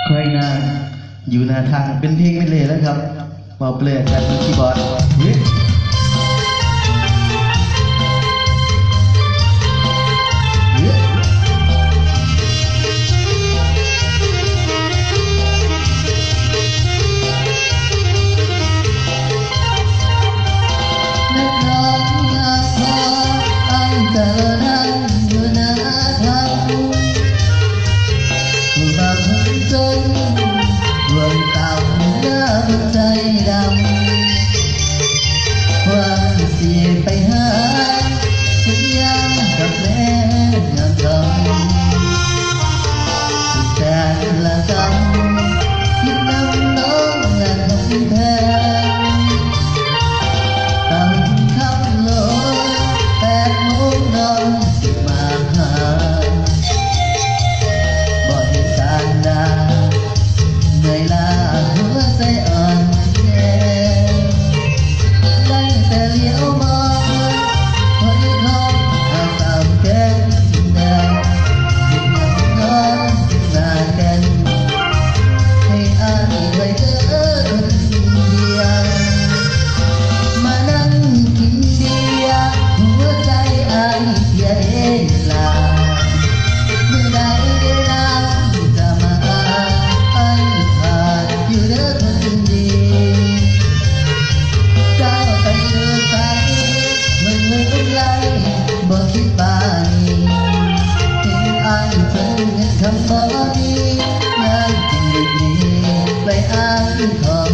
ใครนานอยู่หน้าทางเป็นเพลงไม่เลยแล้วครับมาเปลี่ยนจากคีย์บอร์ดใจดำความเสียไปหาสัญญากับแม่งามทำแต่ละกำคิดนำน้องและคำแทนตั้งคำโล8 โมงน้องมาหาบ่อยการดาเหนื่อยล้าหัวใจอ่อนแอได้แต่เลี้ยวมองคอยคอยอาตามแก้มแดงติดยังนอนหน้ากันให้อายไว้เด้อคนเดียวมานั่งกินเบียร์หัวใจอายเสียเวลาเมื่อใดได้น้ำจะมาอยู่เด้อคนดีเจ้าไปเดินไปมือไล่บ่คิดบ้านีเห็นอ้ายเพิ่งเห็นคำบอกนี้งานจริงดีไปอ้ายขอ